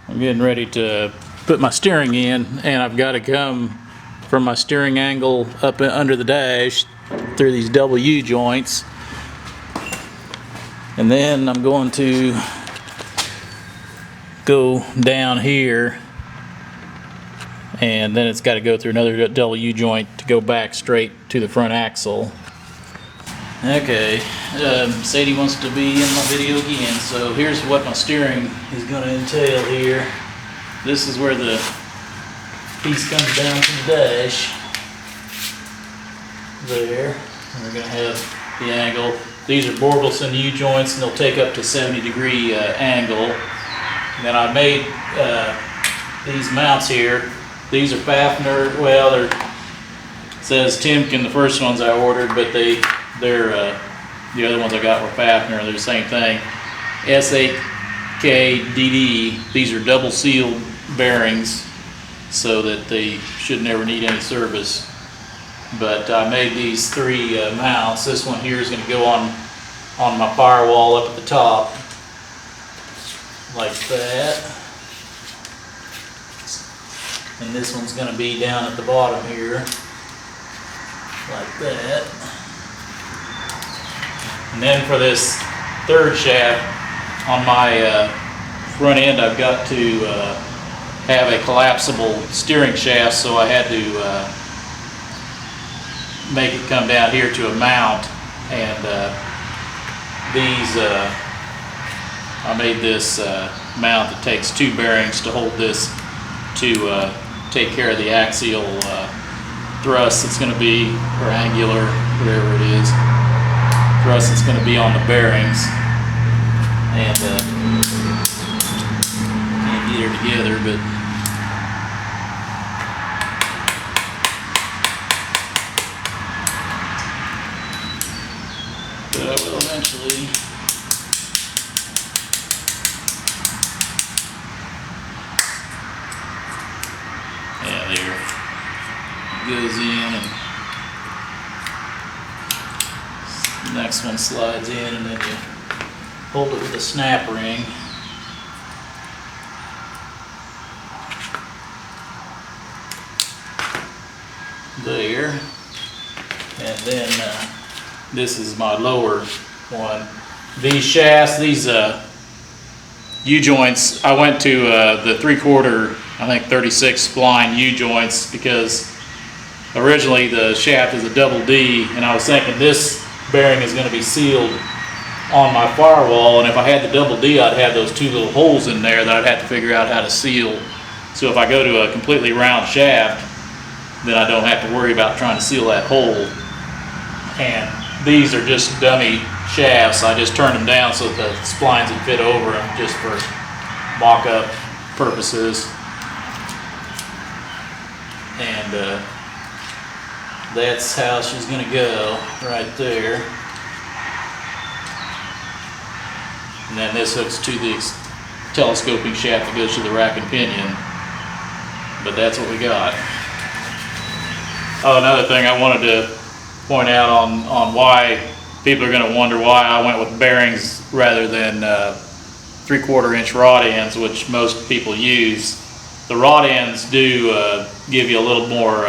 I'm getting ready to put my steering in, and I've got to come from my steering angle up under the dash through these double U joints, and then I'm going to go down here, and then it's got to go through another double U joint to go back straight to the front axle. Okay, Sadie wants to be in my video again, so here's what my steering is going to entail here. This is where the piece comes down from the dash. There, and we're going to have the angle. These are Borgeson U-joints, and they'll take up to 70-degree angle. And then I made these mounts here. These are Fafner, well, they're, it says Timken, the first ones I ordered, but they're the other ones I got were Fafner. They're the same thing. S8KDD. These are double sealed bearings, so that they should never need any service. But I made these three mounts. This one here is going to go on my firewall up at the top, like that. And this one's going to be down at the bottom here, like that. And then for this third shaft on my front end, I've got to have a collapsible steering shaft, so I had to make it come down here to a mount. And I made this mount that takes two bearings to hold this to take care of the axial thrust that's going to be, or angular, whatever it is, thrust that's going to be on the bearings. And can't get her together, but I will eventually. Yeah, there it goes in, and the next one slides in, and then you hold it with a snap ring. There. And then this is my lower one. These shafts, these U-joints, I went to the 3/4, I think 36 spline U-joints, because originally the shaft is a double D, and I was thinking this bearing is going to be sealed on my firewall, and if I had the double D, I'd have those two little holes in there that I'd have to figure out how to seal. So if I go to a completely round shaft, then I don't have to worry about trying to seal that hole. And these are just dummy shafts. I just turned them down so that the splines would fit over them, just for mock-up purposes. And that's how she's going to go, right there. And then this hooks to the telescoping shaft that goes to the rack and pinion. But that's what we got. Oh, another thing I wanted to point out on why people are going to wonder why I went with bearings rather than 3/4 inch rod ends, which most people use. The rod ends do give you a little more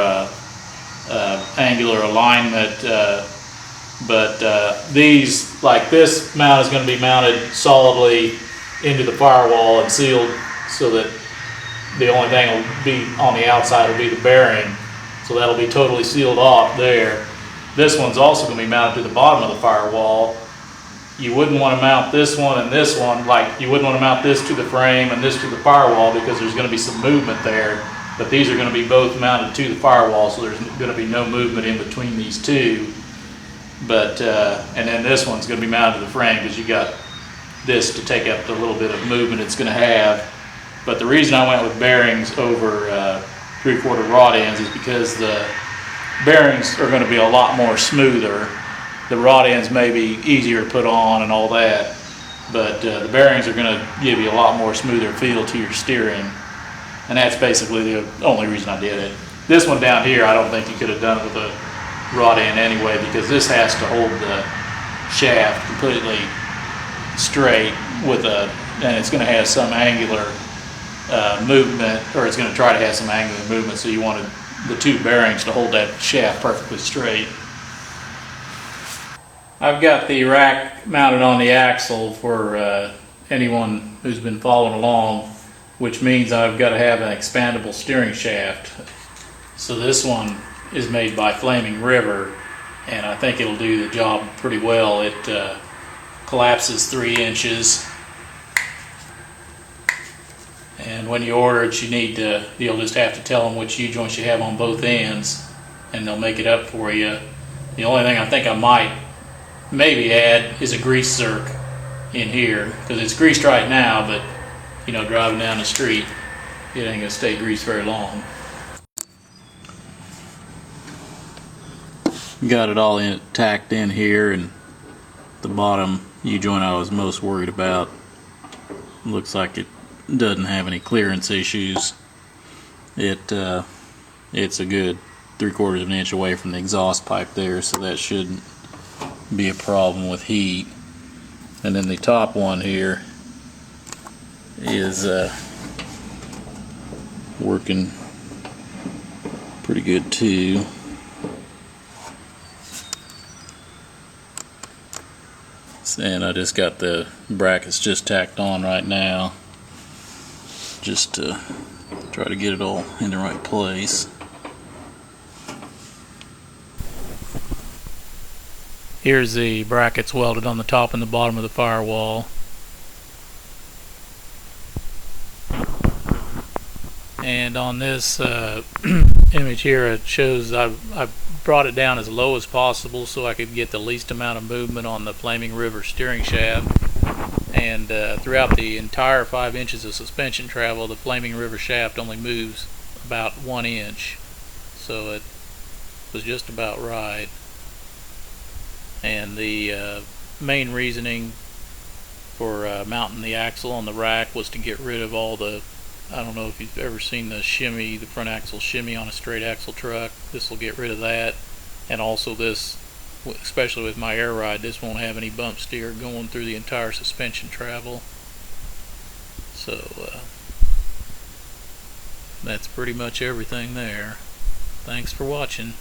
angular alignment, but these, like this mount, is going to be mounted solidly into the firewall and sealed, so that the only thing will be on the outside will be the bearing. So that'll be totally sealed off there. This one's also going to be mounted to the bottom of the firewall. You wouldn't want to mount this one and this one, like you wouldn't want to mount this to the frame and this to the firewall, because there's going to be some movement there. But these are going to be both mounted to the firewall, so there's going to be no movement in between these two. But and then this one's going to be mounted to the frame, because you got this to take up the little bit of movement it's going to have. But the reason I went with bearings over 3/4 rod ends is because the bearings are going to be a lot more smoother. The rod ends may be easier to put on and all that, but the bearings are going to give you a lot more smoother feel to your steering. And that's basically the only reason I did it. This one down here, I don't think you could have done it with a rod end anyway, because this has to hold the shaft completely straight with and it's going to have some angular movement, or it's going to try to have some angular movement, so you wanted the two bearings to hold that shaft perfectly straight. I've got the rack mounted on the axle for anyone who's been following along, which means I've got to have an expandable steering shaft. So this one is made by Flaming River, and I think it'll do the job pretty well. It collapses 3 inches, and when you order it, you'll just have to tell them which U-joints you have on both ends, and they'll make it up for you. The only thing I think I might maybe add is a grease zerk in here, because it's greased right now, but you know, driving down the street, it ain't gonna stay greased very long. Got it all tacked in here, and the bottom U-joint I was most worried about looks like it doesn't have any clearance issues. It's a good 3/4 of an inch away from the exhaust pipe there, so that shouldn't be a problem with heat. And then the top one here is working pretty good too. And I just got the brackets just tacked on right now, just to try to get it all in the right place. Here's the brackets welded on the top and the bottom of the firewall. And on this image here, it shows I've brought it down as low as possible so I could get the least amount of movement on the Flaming River steering shaft. And throughout the entire 5 inches of suspension travel, the Flaming River shaft only moves about 1 inch. So it was just about right. And the main reasoning for mounting the axle on the rack was to get rid of all the, I don't know if you've ever seen the shimmy, the front axle shimmy on a straight axle truck. This will get rid of that. And also this, especially with my air ride, this won't have any bump steer going through the entire suspension travel. So that's pretty much everything there. Thanks for watching.